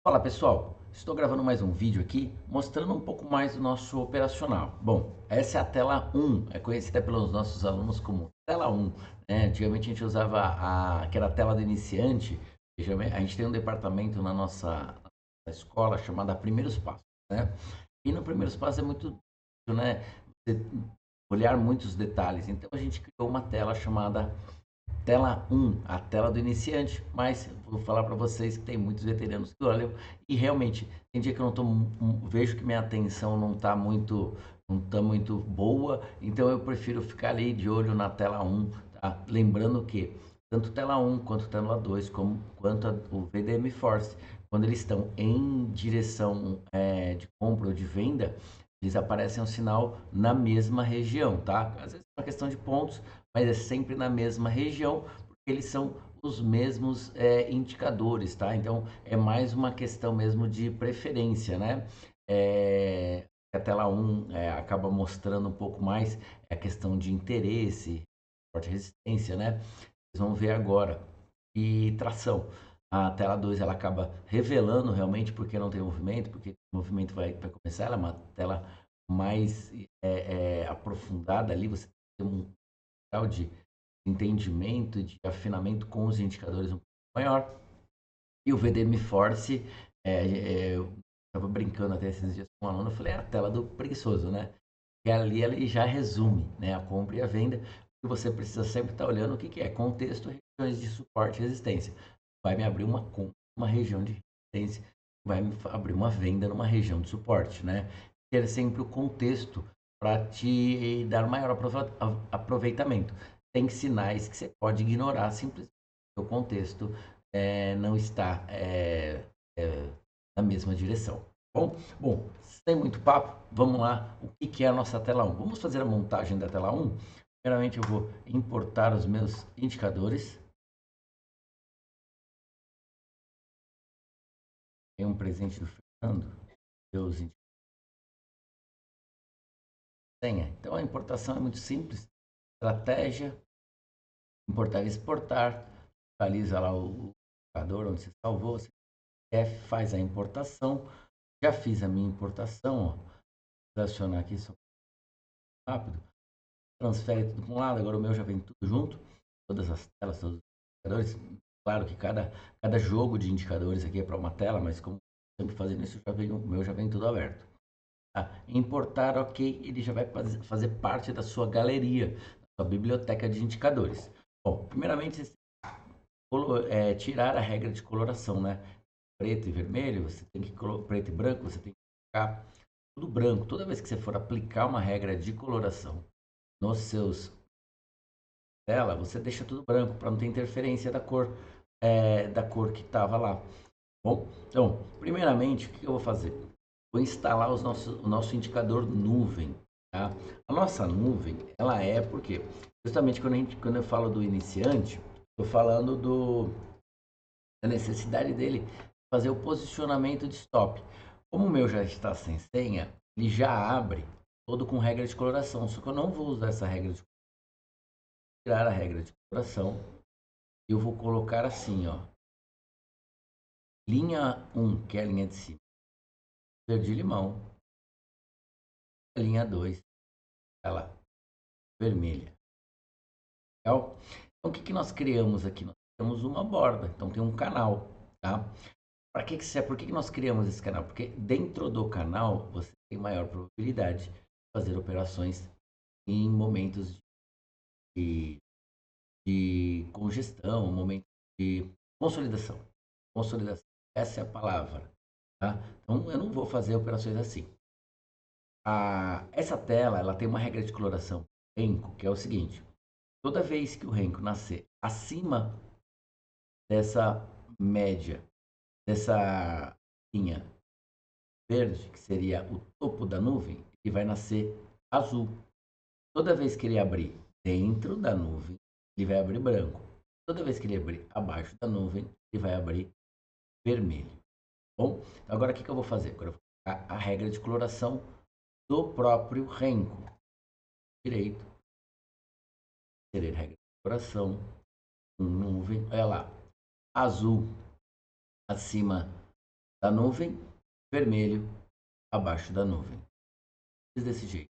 Fala pessoal, estou gravando mais um vídeo aqui mostrando um pouco mais do nosso operacional. Bom, essa é a tela 1, é conhecida pelos nossos alunos como tela 1, né? Antigamente a gente usava aquela tela do iniciante. A gente tem um departamento na nossa escola chamada Primeiros Passos, né? E no Primeiros Passos é muito, né? Você olhar muitos detalhes. Então a gente criou uma tela chamada Tela 1, a tela do iniciante, mas vou falar para vocês que tem muitos veteranos que olham e realmente tem dia que eu não tô, vejo que minha atenção não tá muito boa, então eu prefiro ficar ali de olho na tela 1, tá? Lembrando que tanto tela 1 quanto tela 2, quanto o VDM Force, quando eles estão em direção de compra ou de venda, eles aparecem um sinal na mesma região, tá? Às vezes é uma questão de pontos, mas é sempre na mesma região, porque eles são os mesmos indicadores, tá? Então é mais uma questão mesmo de preferência, né? A tela 1 acaba mostrando um pouco mais a questão de interesse, forte resistência, né? Vocês vão ver agora. E tração. A tela 2 ela acaba revelando realmente porque não tem movimento, porque o movimento vai começar, ela é uma tela mais aprofundada ali, você tem um grau de entendimento, de afinamento com os indicadores um pouco maior. E o VDM Force, eu estava brincando até esses dias com um aluno, eu falei, é a tela do preguiçoso, né? E ali ele já resume, né, a compra e a venda, e você precisa sempre estar olhando o que é contexto, regiões de suporte e resistência. Vai me abrir uma compra, uma região de resistência, vai me abrir uma venda numa região de suporte, né? Ter sempre o contexto para te dar maior aproveitamento. Tem sinais que você pode ignorar simplesmente o contexto não está na mesma direção. Bom, sem muito papo, vamos lá. O que é a nossa tela 1? Vamos fazer a montagem da tela 1. Primeiramente, eu vou importar os meus indicadores. Tem um presente do Fernando. Meus indicadores. Senha. Então, a importação é muito simples. Estratégia, importar e exportar. Localiza lá o indicador onde você salvou. Você faz a importação. Já fiz a minha importação. Ó. Vou acionar aqui só rápido. Transfere tudo para um lado, agora o meu já vem tudo junto, todas as telas, todos os indicadores. Claro que cada jogo de indicadores aqui é para uma tela, mas como sempre fazendo isso, o meu já vem tudo aberto. Tá? Importar, ok, ele já vai fazer parte da sua galeria, da sua biblioteca de indicadores. Bom, primeiramente, tirar a regra de coloração, né? Preto e vermelho, você tem que preto e branco, você tem que colocar tudo branco. Toda vez que você for aplicar uma regra de coloração nos seus tela, você deixa tudo branco para não ter interferência da cor que estava lá. Bom, então, primeiramente, o que eu vou fazer? Vou instalar o nosso indicador nuvem. Tá? A nossa nuvem, ela é porque, justamente quando eu falo do iniciante, estou falando da necessidade dele fazer o posicionamento de stop. Como o meu já está sem senha, ele já abre todo com regra de coloração, só que eu não vou usar essa regra de tirar a regra de coloração. Eu vou colocar assim, ó. Linha 1, que é a linha de cima, verde-limão. Linha 2, ela vermelha. Legal? Então, o que nós criamos aqui? Nós criamos uma borda, então tem um canal, tá? Para que que serve? Por que que nós criamos esse canal? Porque dentro do canal você tem maior probabilidade de fazer operações em momentos de, de congestão, momentos de consolidação. Consolidação, essa é a palavra, tá? Então, eu não vou fazer operações assim. Essa tela ela tem uma regra de coloração Renko, que é o seguinte: toda vez que o Renko nascer acima dessa média, dessa linha verde, que seria o topo da nuvem, ele vai nascer azul. Toda vez que ele abrir dentro da nuvem, ele vai abrir branco. Toda vez que ele abrir abaixo da nuvem, ele vai abrir vermelho. Bom, então agora o que eu vou fazer? Agora eu vou colocar a regra de coloração do próprio Renko. Direito, querer regra de coração, nuvem, olha lá, azul acima da nuvem, vermelho abaixo da nuvem. Fiz desse jeito.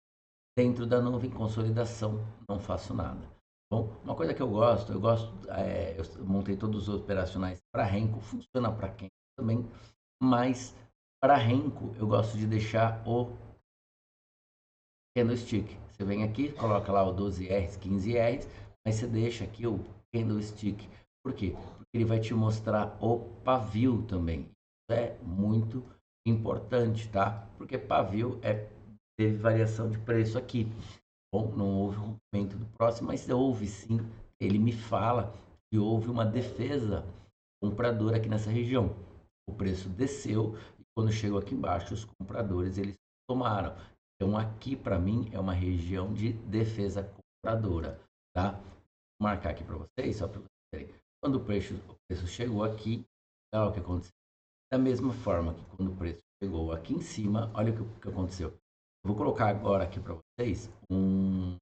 Dentro da nuvem, consolidação, não faço nada. Bom, uma coisa que eu gosto, eu montei todos os operacionais para Renko, funciona para quem também, mas para Renko eu gosto de deixar o candlestick. Você vem aqui, coloca lá o 12Rs, 15Rs, mas você deixa aqui o candlestick. Por quê? Porque ele vai te mostrar o pavio também. Isso é muito importante, tá? Porque pavio teve variação de preço aqui. Bom, não houve rompimento do próximo, mas houve sim. Ele me fala que houve uma defesa compradora aqui nessa região. O preço desceu e quando chegou aqui embaixo, os compradores eles tomaram. Então aqui para mim é uma região de defesa compradora, tá? Vou marcar aqui para vocês, só para vocês verem. Quando o preço chegou aqui, olha o que aconteceu. Da mesma forma que quando o preço chegou aqui em cima, olha o que aconteceu. Eu vou colocar agora aqui para vocês um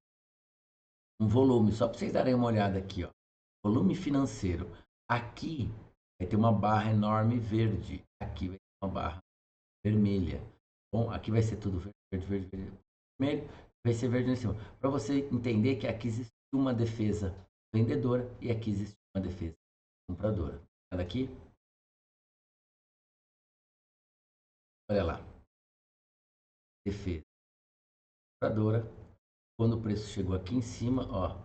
volume, só para vocês darem uma olhada aqui, ó. Volume financeiro. Aqui vai ter uma barra enorme verde. Aqui vai ter uma barra vermelha. Bom, aqui vai ser tudo verde, verde, verde, vermelho. Vai ser verde em cima. Para você entender que aqui existe uma defesa vendedora e aqui existe uma defesa compradora. Olha aqui. Olha lá. Defesa compradora. Quando o preço chegou aqui em cima, ó,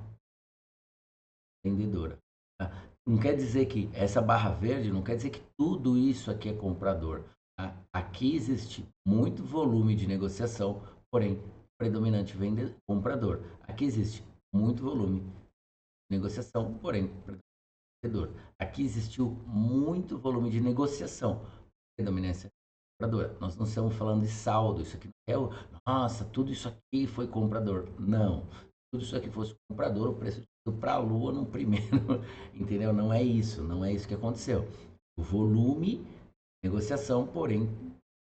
vendedora. Tá? Não quer dizer que essa barra verde, não quer dizer que tudo isso aqui é comprador. Tá? Aqui existe muito volume de negociação, porém, predominante comprador. Aqui existe muito volume de negociação, porém, vendedor. Aqui existiu muito volume de negociação, predominância compradora. Nós não estamos falando de saldo, isso aqui não é o, nossa, tudo isso aqui foi comprador. Não, tudo isso aqui fosse comprador, o preço para a lua no primeiro, entendeu? Não é isso, não é isso que aconteceu. O volume, negociação, porém,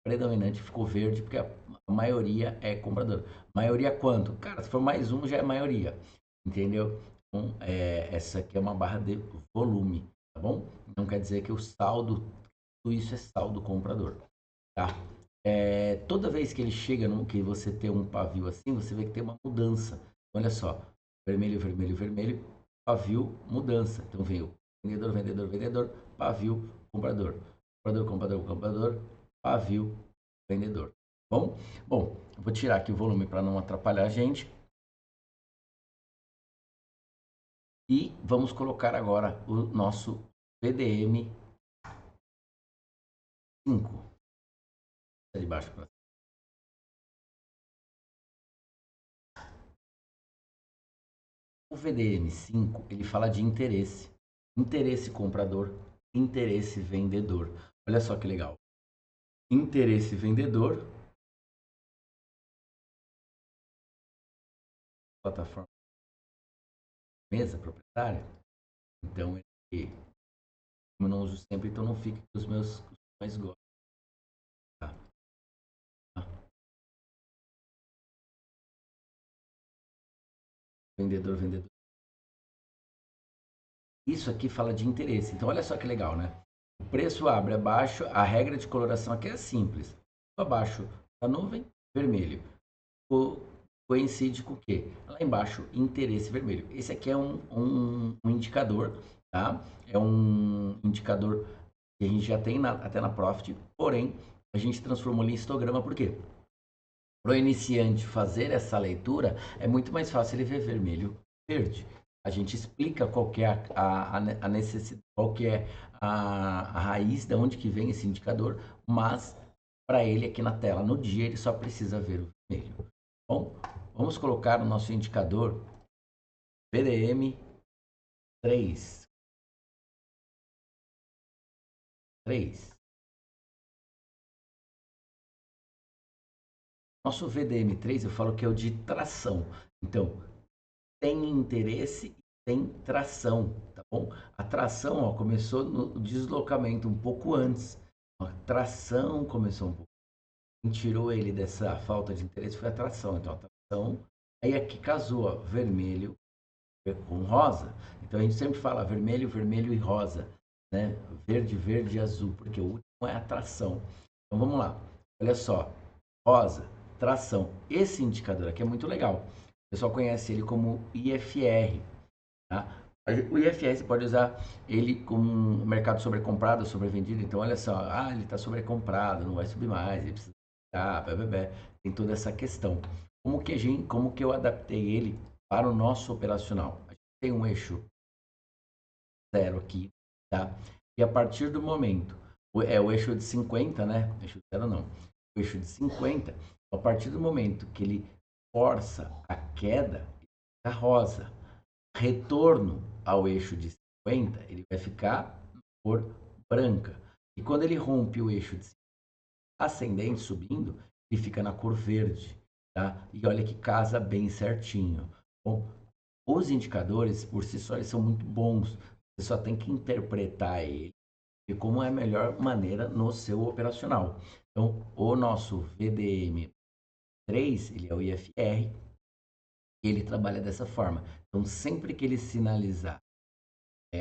predominante ficou verde, porque a maioria é comprador. Maioria quanto? Cara, se for mais um, já é maioria, entendeu? Então, essa aqui é uma barra de volume, tá bom? Não quer dizer que o saldo, tudo isso é saldo comprador, tá? Toda vez que ele chega, que você tem um pavio assim, você vê que tem uma mudança. Olha só, vermelho, vermelho, vermelho, pavio, mudança. Então veio vendedor, vendedor, vendedor, pavio, comprador. Comprador, comprador, comprador, pavio, vendedor. Bom? Bom, vou tirar aqui o volume para não atrapalhar a gente. E vamos colocar agora o nosso VDM 5. De baixo para o VDM5, ele fala de interesse. Interesse comprador, interesse vendedor. Olha só que legal. Interesse vendedor. Plataforma mesa proprietária. Então, eu não uso sempre, então não fica que os meus mais gostam. Tá? Vendedor, vendedor. Isso aqui fala de interesse. Então, olha só que legal, né? O preço abre abaixo, a regra de coloração aqui é simples. Abaixo da nuvem, vermelho. Coincide com o quê? Lá embaixo, interesse vermelho. Esse aqui é um indicador, tá? É um indicador que a gente já tem até na Profit, porém, a gente transformou ele em histograma, por quê? Para o iniciante fazer essa leitura, é muito mais fácil ele ver vermelho, verde. A gente explica qual que é a necessidade, qual que é a raiz de onde que vem esse indicador, mas para ele aqui na tela, no dia, ele só precisa ver o vermelho. Bom, vamos colocar o nosso indicador VDM 3. Nosso VDM3 eu falo que é o de tração. Então, tem interesse e tem tração, tá bom? A tração, ó, começou no deslocamento um pouco antes. A tração começou um pouco. Quem tirou ele dessa falta de interesse foi a tração. Então, a tração, aí aqui casou, ó, vermelho com rosa. Então, a gente sempre fala vermelho, vermelho e rosa, né? Verde, verde e azul, porque o não é a tração. Então vamos lá. Olha só. Rosa, tração. Esse indicador aqui é muito legal. O pessoal conhece ele como IFR. Tá? O IFR você pode usar ele como mercado sobrecomprado, sobrevendido. Então, olha só, ele está sobrecomprado, não vai subir mais, ele precisa tem toda essa questão. Como que eu adaptei ele para o nosso operacional? A gente tem um eixo zero aqui, tá? E a partir do momento, o eixo de 50, né? Eixo zero não. O eixo de 50, a partir do momento que ele força a queda, ele fica rosa. Retorno ao eixo de 50, ele vai ficar cor branca. E quando ele rompe o eixo de ascendente, subindo, ele fica na cor verde, tá? E olha que casa bem certinho. Bom, os indicadores, por si só, eles são muito bons. Você só tem que interpretar ele e como é a melhor maneira no seu operacional. Então, o nosso VDM 3, ele é o IFR, ele trabalha dessa forma. Então, sempre que ele sinalizar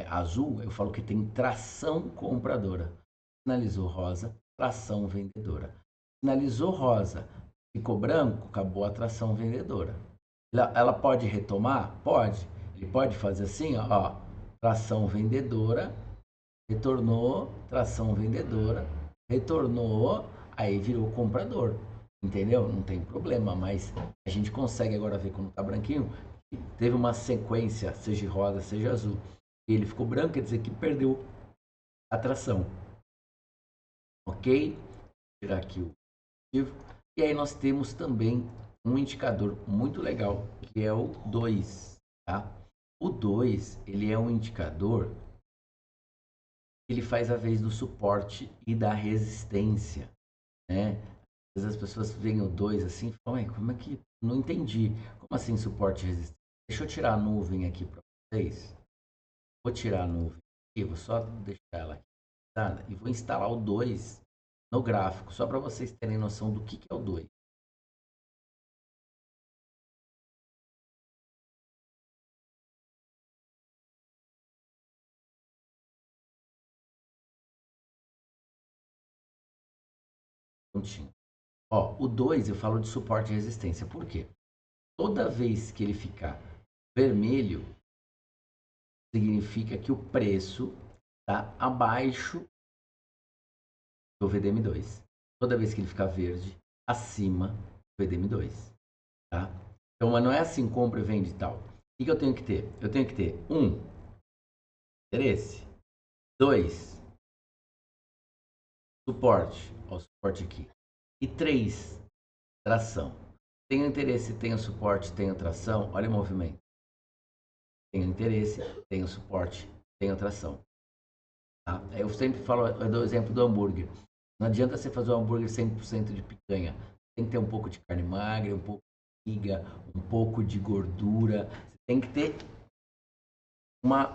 azul, eu falo que tem tração compradora. Sinalizou rosa, tração vendedora. Sinalizou rosa, ficou branco, acabou a tração vendedora. Ela pode retomar? Pode. Ele pode fazer assim, ó, tração vendedora, retornou, tração vendedora, retornou, aí virou comprador. Entendeu? Não tem problema, mas a gente consegue agora ver quando tá branquinho, teve uma sequência, seja rosa, seja azul. E ele ficou branco, quer dizer que perdeu a tração. Ok? Vou tirar aqui o ativo. E aí nós temos também um indicador muito legal, que é o 2, tá? O 2, ele é um indicador, ele faz a vez do suporte e da resistência, né? Às vezes as pessoas veem o 2 assim e falam, como é que... Não entendi. Como assim suporte e resistência? Deixa eu tirar a nuvem aqui para vocês. Vou tirar a nuvem aqui, vou só deixar ela aqui, tá? E vou instalar o 2 no gráfico, só para vocês terem noção do que é o 2. Ó, o 2 eu falo de suporte e resistência. Por quê? Toda vez que ele ficar vermelho, significa que o preço está abaixo do VDM2. Toda vez que ele ficar verde, acima do VDM2. Tá? Então, mas não é assim, compra e vende e tal. O que eu tenho que ter? Eu tenho que ter, interesse. 2, suporte. Ó, o suporte aqui. E 3, tração. Tenho interesse, tenho suporte, tenho tração. Olha o movimento. Tenho interesse, tenho suporte, tenho tração. Tá? Eu sempre falo, eu dou o exemplo do hambúrguer. Não adianta você fazer um hambúrguer 100% de picanha. Tem que ter um pouco de carne magra, um pouco de miga, um pouco de gordura. Você tem que ter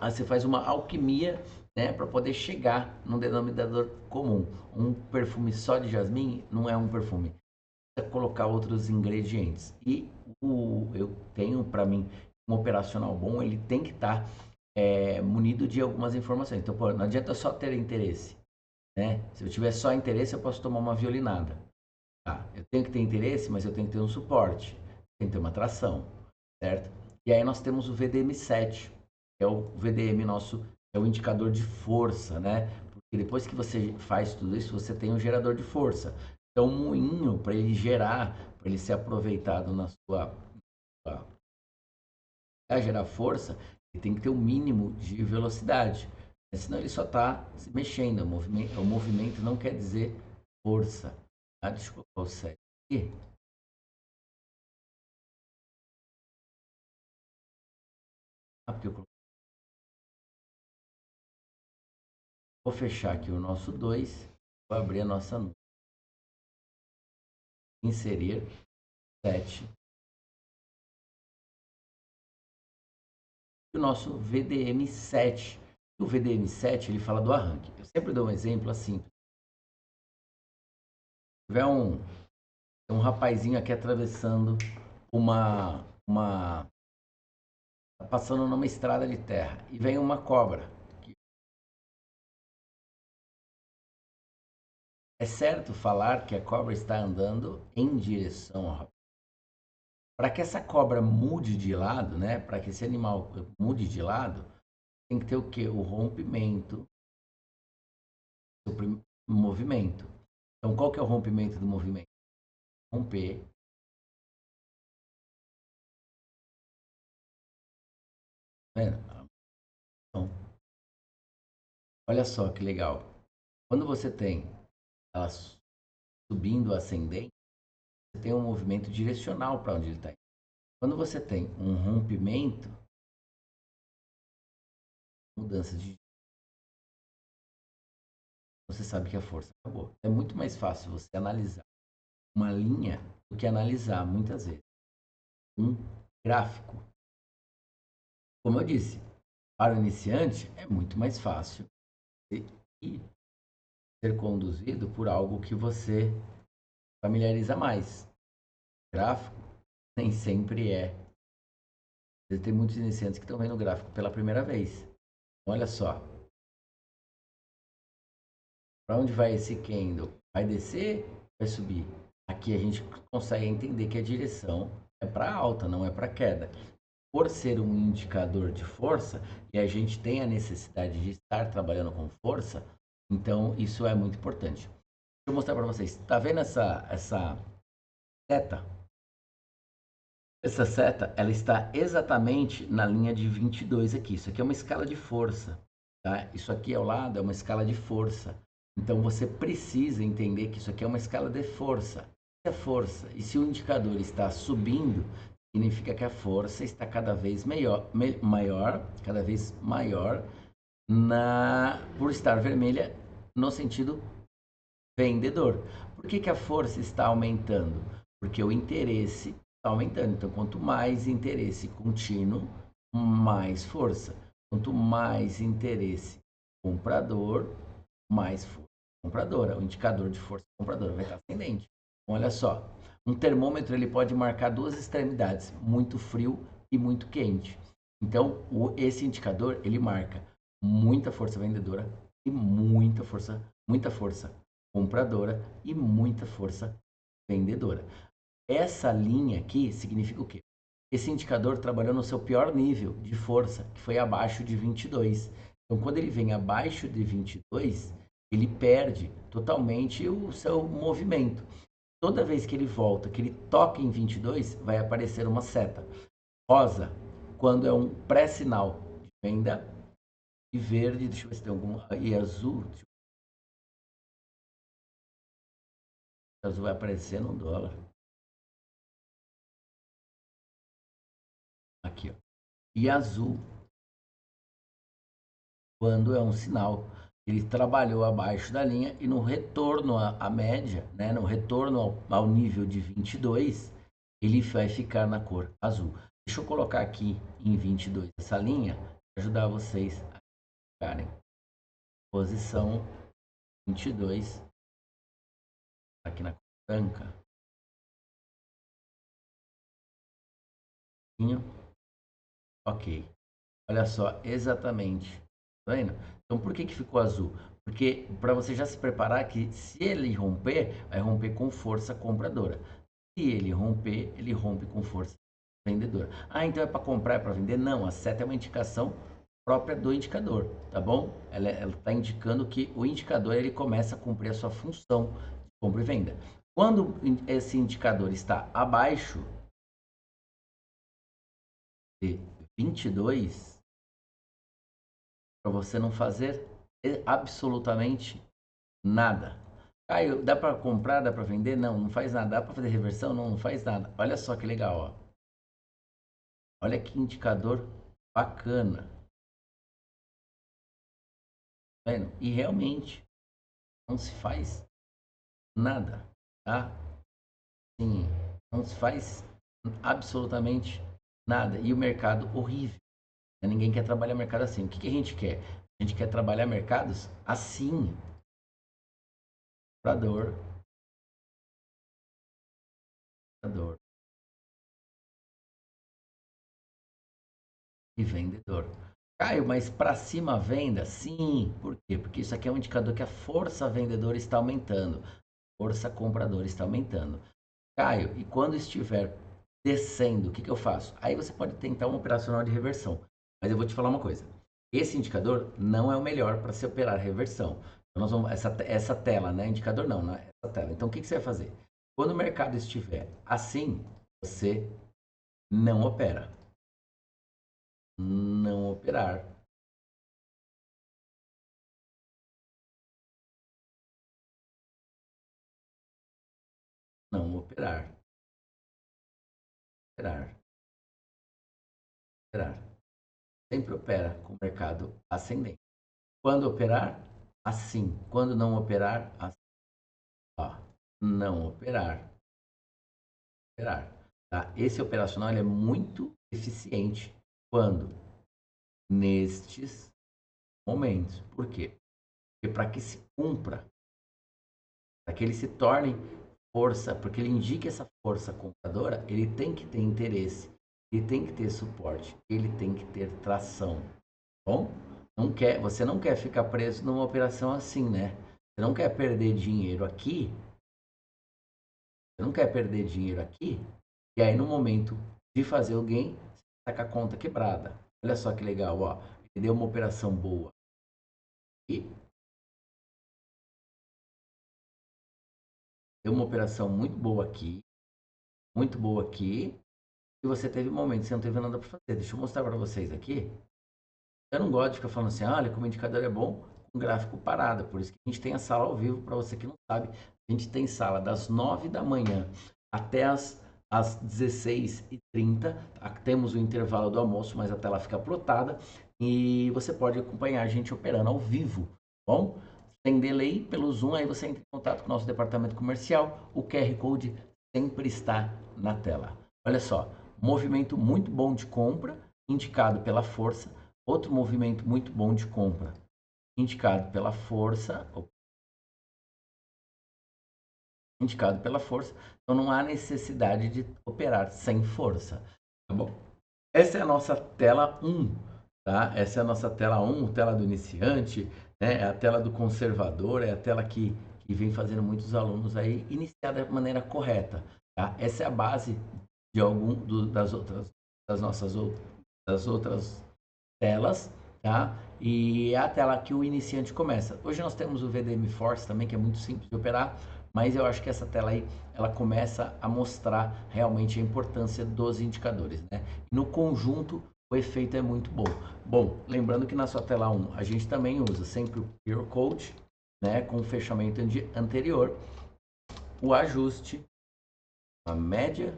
você faz uma alquimia, né, para poder chegar num denominador comum. Um perfume só de jasmim não é um perfume. Precisa colocar outros ingredientes. E eu tenho para mim um operacional bom, ele tem que estar munido de algumas informações. Então, pô, não adianta só ter interesse, né? Se eu tiver só interesse, eu posso tomar uma violinada. Tá? Eu tenho que ter interesse, mas eu tenho que ter um suporte, tem que ter uma tração, certo? E aí nós temos o VDM7, que é o VDM nosso, é o indicador de força, né? Porque depois que você faz tudo isso, você tem um gerador de força. Então, um moinho para ele gerar, para ele ser aproveitado para gerar força, ele tem que ter um mínimo de velocidade. Senão ele só está se mexendo. O movimento não quer dizer força. Tá? Deixa eu colocar o 7 aqui. Porque vou fechar aqui o nosso 2. Vou abrir a nossa nuvem. Inserir 7. E o nosso VDM7. O VDM7 ele fala do arranque. Eu sempre dou um exemplo assim. Se tiver um rapazinho aqui atravessando tá passando numa estrada de terra e vem uma cobra. É certo falar que a cobra está andando em direção ao rapaz. Para que essa cobra mude de lado, né? Para que esse animal mude de lado, tem que ter o quê? O rompimento do movimento. Então, qual que é o rompimento do movimento? Romper. Tá vendo? Então, olha só que legal. Quando você tem ela subindo ascendente, você tem um movimento direcional para onde ele está indo. Quando você tem um rompimento, mudança de, você sabe que a força acabou. É muito mais fácil você analisar uma linha do que analisar, muitas vezes, um gráfico. Como eu disse, para o iniciante é muito mais fácil e ser conduzido por algo que você familiariza mais. Gráfico nem sempre é. Tem muitos iniciantes que estão vendo o gráfico pela primeira vez. Olha só, para onde vai esse candle? Vai descer? Vai subir? Aqui a gente consegue entender que a direção é para alta, não é para queda. Por ser um indicador de força e a gente tem a necessidade de estar trabalhando com força, então isso é muito importante. Deixa eu mostrar para vocês. Tá vendo essa seta? Essa seta, ela está exatamente na linha de 22 aqui. Isso aqui é uma escala de força, tá? Isso aqui ao lado é uma escala de força. Então você precisa entender que isso aqui é uma escala de força. Se a força, e se o indicador está subindo, significa que a força está cada vez maior, cada vez maior por estar vermelha no sentido vendedor. Por que a força está aumentando? Porque o interesse está aumentando. Então, quanto mais interesse contínuo, mais força. Quanto mais interesse comprador, mais força compradora. O indicador de força compradora vai estar ascendente. Então, olha só, um termômetro ele pode marcar duas extremidades, muito frio e muito quente. Então, esse indicador ele marca muita força vendedora e muita força compradora e muita força vendedora. Essa linha aqui significa o quê? Esse indicador trabalhou no seu pior nível de força, que foi abaixo de 22. Então, quando ele vem abaixo de 22, ele perde totalmente o seu movimento. Toda vez que ele volta, que ele toca em 22, vai aparecer uma seta rosa, quando é um pré-sinal de venda, e verde, deixa eu ver se tem algum, e azul, azul vai aparecer no dólar. Aqui, ó. E azul, quando é um sinal. Ele trabalhou abaixo da linha e no retorno à média, né, no retorno ao nível de 22, ele vai ficar na cor azul. Deixa eu colocar aqui em 22 essa linha para ajudar vocês a ficarem. Posição 22, aqui na cor branca. Ok. Olha só, exatamente. Tá vendo? Então, por que ficou azul? Porque para você já se preparar que se ele romper, vai romper com força compradora. Se ele rompe com força vendedora. Ah, então é para comprar, é para vender? Não, a seta é uma indicação própria do indicador, tá bom? Ela está indicando que o indicador ele começa a cumprir a sua função de compra e venda. Quando esse indicador está abaixo de 22, para você não fazer absolutamente nada. Caio, dá para comprar, dá para vender? Não, não faz nada. Dá para fazer reversão? Não, não faz nada. Olha só que legal, ó. Olha que indicador bacana. Tá vendo? E realmente não se faz nada, tá? Sim, não se faz absolutamente nada. E o mercado horrível. Ninguém quer trabalhar mercado assim. O que a gente quer? A gente quer trabalhar mercados assim. Comprador, comprador e vendedor. Caio, mas para cima a venda? Sim. Por quê? Porque isso aqui é um indicador que a força vendedora está aumentando, a força compradora está aumentando. Caio, e quando estiver descendo, o que que eu faço? Aí você pode tentar um operacional de reversão. Mas eu vou te falar uma coisa. Esse indicador não é o melhor para se operar reversão. Então nós vamos, essa tela, né? Indicador não, né? Essa tela. Então o que que você vai fazer? Quando o mercado estiver assim, você não opera. Não operar. Não operar. Operar. Operar. Sempre opera com o mercado ascendente. Quando operar, assim. Quando não operar, assim. Ó, não operar. Operar. Tá? Esse operacional ele é muito eficiente quando nestes momentos. Por quê? Porque para que se cumpra, para que ele se torne força, porque ele indique essa força compradora, ele tem que ter interesse, ele tem que ter suporte, ele tem que ter tração. Bom, você não quer ficar preso numa operação assim, né? Você não quer perder dinheiro aqui, você não quer perder dinheiro aqui, e aí no momento de fazer o gain, você está com a conta quebrada. Olha só que legal, ó. Ele deu uma operação boa e deu uma operação muito boa aqui, e você teve um momento, você não teve nada para fazer. Deixa eu mostrar para vocês aqui. Eu não gosto de ficar falando assim, olha, como o indicador é bom, com gráfico parado. Por isso que a gente tem a sala ao vivo, para você que não sabe. A gente tem sala das 9 da manhã até as 16h30. Temos o intervalo do almoço, mas a tela fica plotada. E você pode acompanhar a gente operando ao vivo, tá bom? Sem delay, pelo Zoom, aí você entra em contato com o nosso departamento comercial. O QR Code sempre está na tela. Olha só, movimento muito bom de compra, indicado pela força. Outro movimento muito bom de compra, indicado pela força, então não há necessidade de operar sem força, tá bom? Essa é a nossa tela 1, tá? Essa é a nossa tela 1, tela do iniciante, né? É a tela do conservador, é a tela que vem fazendo muitos alunos aí iniciar da maneira correta, tá? Essa é a base de das nossas das outras telas, tá? E é a tela que o iniciante começa. Hoje nós temos o VDM Force também, que é muito simples de operar, mas eu acho que essa tela aí, ela começa a mostrar realmente a importância dos indicadores, né? No conjunto, o efeito é muito bom. Bom, lembrando que na sua tela 1, a gente também usa sempre o Clear Code, né, com o fechamento anterior, o ajuste, a média,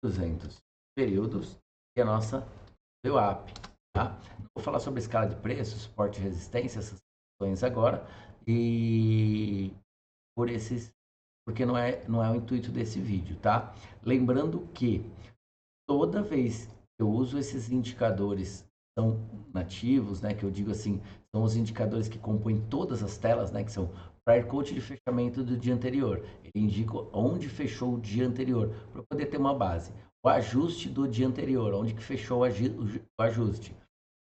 200 períodos e a nossa VWAP, tá? Vou falar sobre escala de preço, suporte e resistência, essas questões agora, e por esses, porque não é o intuito desse vídeo, tá? Lembrando que toda vez que eu uso esses indicadores são nativos, né, que eu digo assim, são os indicadores que compõem todas as telas, né, que são prior quote de fechamento do dia anterior. Ele indica onde fechou o dia anterior, para poder ter uma base. O ajuste do dia anterior, onde que fechou o ajuste.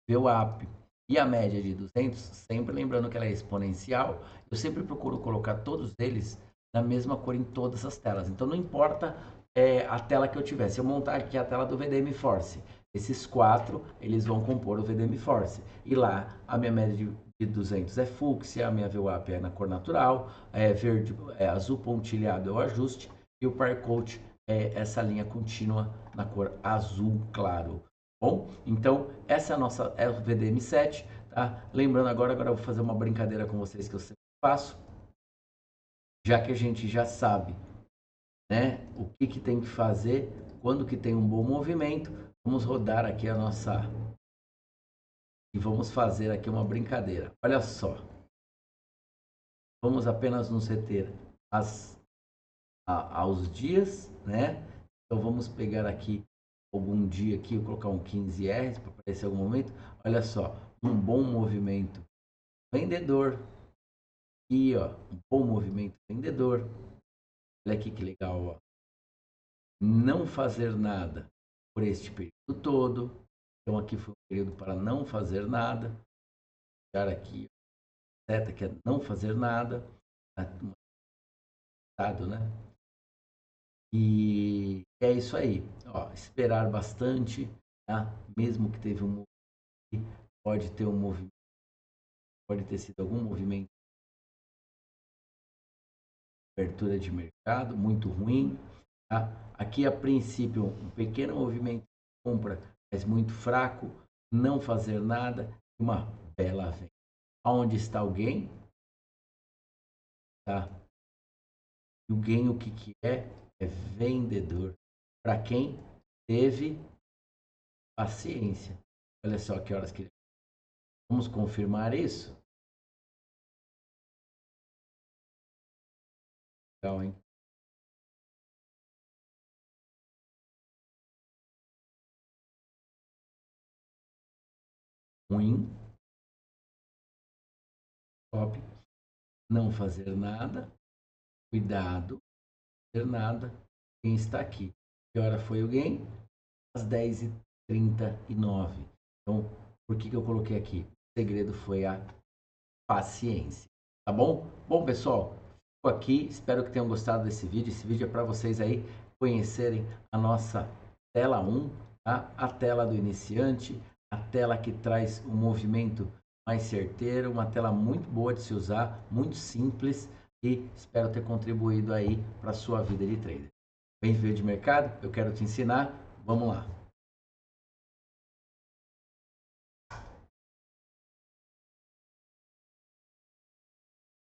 VWAP e a média de 200, sempre lembrando que ela é exponencial, eu sempre procuro colocar todos eles na mesma cor em todas as telas. Então não importa a tela que eu tiver. Se eu montar aqui a tela do VDM Force, esses quatro, eles vão compor o VDM Force. E lá, a minha média de 200 é fúcsia, a minha VWAP é na cor natural, verde, azul pontilhado é o ajuste, e o Par Coat é essa linha contínua na cor azul claro. Bom, então essa é a nossa o VDM7, tá? Lembrando agora eu vou fazer uma brincadeira com vocês que eu sempre faço, já que a gente já sabe, né, o que que tem que fazer quando que tem um bom movimento. Vamos rodar aqui a nossa e vamos fazer aqui uma brincadeira. Olha só, vamos apenas nos reter aos dias, né? Então vamos pegar aqui algum dia aqui, vou colocar um 15R para aparecer algum momento. Olha só, um bom movimento vendedor. Aqui, ó, um bom movimento vendedor. Olha aqui que legal, ó. Não fazer nada por este período todo. Então aqui foi um período para não fazer nada. Dar aqui seta que é não fazer nada, né? E é isso aí. Ó, esperar bastante, tá? Mesmo que teve um pode ter um movimento, pode ter sido algum movimento de abertura de mercado muito ruim, tá? Aqui a princípio um pequeno movimento de compra, mas muito fraco, não fazer nada, uma bela venda. Onde está o gain? Tá? E o gain o que que é? É vendedor. Para quem teve paciência. Olha só que horas que vamos confirmar isso. Legal, hein? Ruim, top, não fazer nada, cuidado, fazer nada. Quem está aqui? Que hora foi o gain? Às 10h39. Então, por que que eu coloquei aqui? O segredo foi a paciência, tá bom? Bom, pessoal, fico aqui, espero que tenham gostado desse vídeo. Esse vídeo é para vocês aí conhecerem a nossa tela 1, tá? A tela do iniciante, a tela que traz o movimento mais certeiro, uma tela muito boa de se usar, muito simples e espero ter contribuído aí para a sua vida de trader. Bem viver de mercado, eu quero te ensinar, vamos lá!